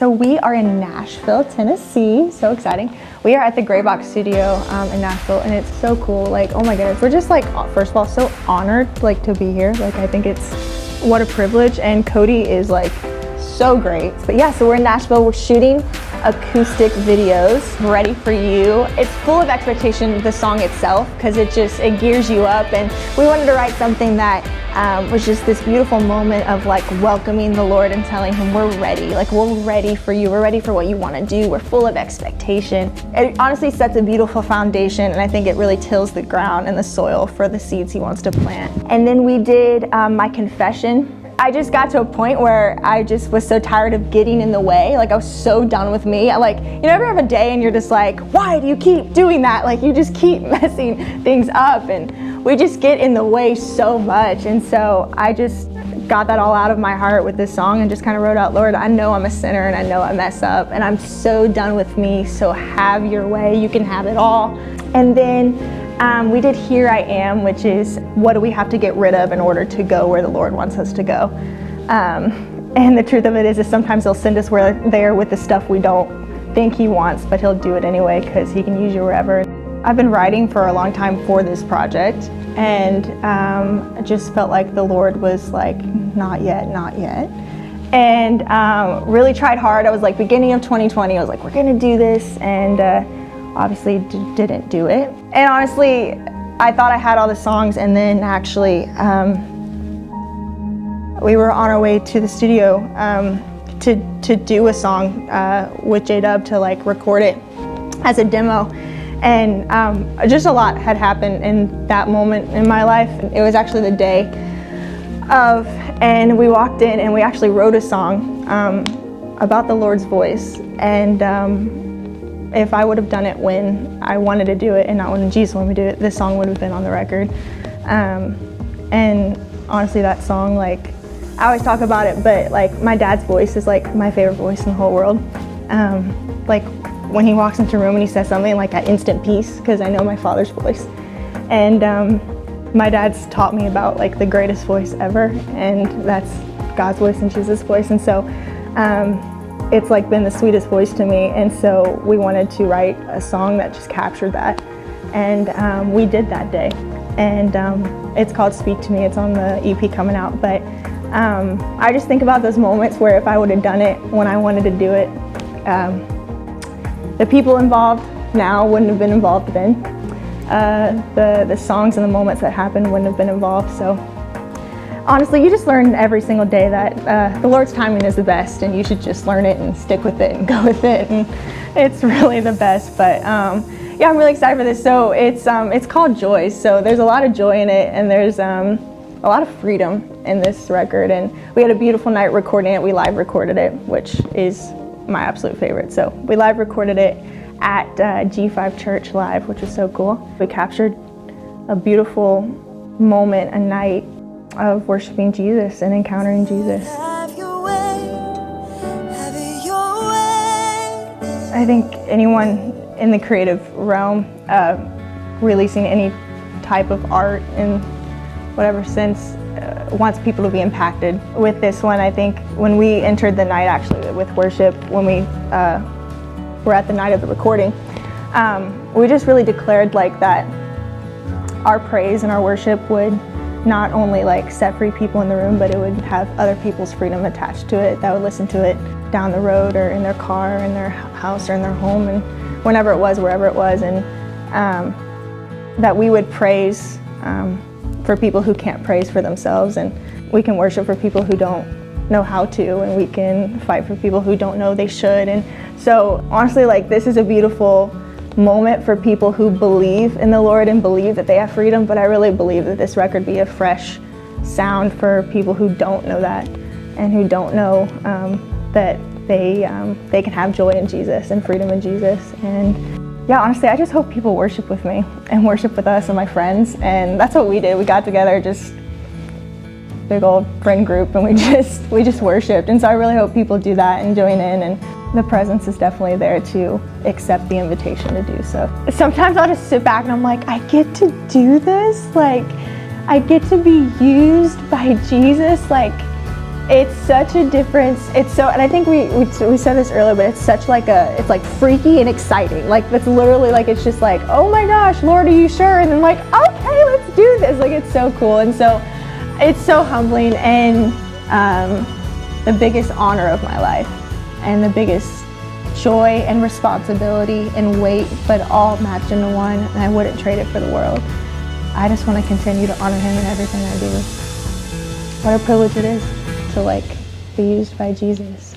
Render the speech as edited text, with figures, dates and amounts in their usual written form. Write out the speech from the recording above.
So we are in Nashville, Tennessee. So exciting. We are at the Graybox studio in Nashville, and it's so cool. Like, oh my goodness, we're just like, first of all, so honored like to be here. Like, I think it's what a privilege, and Cody is like so great. But yeah, so we're in Nashville. We're shooting acoustic videos, ready for you. It's full of expectation, the song itself, because it gears you up, and we wanted to write something that was just this beautiful moment of like welcoming the Lord and telling him we're ready, like we're ready for you, we're ready for what you want to do, we're full of expectation. It honestly sets a beautiful foundation, and I think it really tills the ground and the soil for the seeds he wants to plant. And then we did my confession. I just got to a point where I just was so tired of getting in the way. Like, I was so done with me. You ever have a day and you're just like, why do you keep doing that? Like, you just keep messing things up, and we just get in the way so much. And so I just got that all out of my heart with this song and just kind of wrote out, Lord, I know I'm a sinner and I know I mess up, and I'm so done with me, so have your way, you can have it all. And then we did Here I Am, which is what do we have to get rid of in order to go where the Lord wants us to go. And the truth of it is sometimes he'll send us there with the stuff we don't think he wants, but he'll do it anyway because he can use you wherever. I've been writing for a long time for this project, and I just felt like the Lord was like, not yet, not yet. And really tried hard. I was like, beginning of 2020, I was like, we're gonna do this, and obviously didn't do it. And honestly, I thought I had all the songs, and then actually we were on our way to the studio to do a song with J-Dub to like record it as a demo. And just a lot had happened in that moment in my life. It was actually the day of, and we walked in and we actually wrote a song about the Lord's voice. And if I would have done it when I wanted to do it and not when Jesus wanted me to do it, this song would have been on the record. And honestly, that song, like, I always talk about it, but like my dad's voice is like my favorite voice in the whole world. Like when he walks into a room and he says something, like that instant peace, because I know my father's voice. And my dad's taught me about like the greatest voice ever, and that's God's voice and Jesus' voice. And so it's like been the sweetest voice to me, and so we wanted to write a song that just captured that, and we did that day. And it's called Speak to Me. It's on the EP coming out. But I just think about those moments where if I would have done it when I wanted to do it, the people involved now wouldn't have been involved then. The songs and the moments that happened wouldn't have been involved. So honestly, you just learn every single day that the Lord's timing is the best, and you should just learn it and stick with it and go with it, and it's really the best. But yeah, I'm really excited for this. So it's called Joy. So there's a lot of joy in it, and there's a lot of freedom in this record. And we had a beautiful night recording it. We live recorded it, which is my absolute favorite. So we live recorded it at G5 Church Live, which is so cool. We captured a beautiful moment, a night of worshiping Jesus and encountering Jesus. Have your way, have it your way. I think anyone in the creative realm, releasing any type of art in whatever sense, wants people to be impacted. With this one, I think when we entered the night actually with worship, when we were at the night of the recording, we just really declared like that our praise and our worship would not only like set free people in the room, but it would have other people's freedom attached to it that would listen to it down the road or in their car, or in their house, or in their home, and whenever it was, wherever it was. And that we would praise for people who can't praise for themselves, and we can worship for people who don't know how to, and we can fight for people who don't know they should. And so honestly, like, this is a beautiful moment for people who believe in the Lord and believe that they have freedom. But I really believe that this record be a fresh sound for people who don't know that, and who don't know that they can have joy in Jesus and freedom in Jesus. And yeah, honestly, I just hope people worship with me and worship with us and my friends. And that's what we did. We got together, just big old friend group, and we just worshiped. And so I really hope people do that and join in, and the presence is definitely there to accept the invitation to do so. Sometimes I'll just sit back and I'm like, I get to do this? Like, I get to be used by Jesus? Like, It's such a difference. It's so, and I think we said this earlier, but it's such like it's like freaky and exciting. Like it's literally like, it's just like, oh my gosh, Lord, are you sure? And then like, okay, let's do this. Like it's so cool. And so it's so humbling and the biggest honor of my life and the biggest joy and responsibility and weight, but all matched into one. And I wouldn't trade it for the world. I just want to continue to honor him in everything I do. What a privilege it is to like be used by Jesus.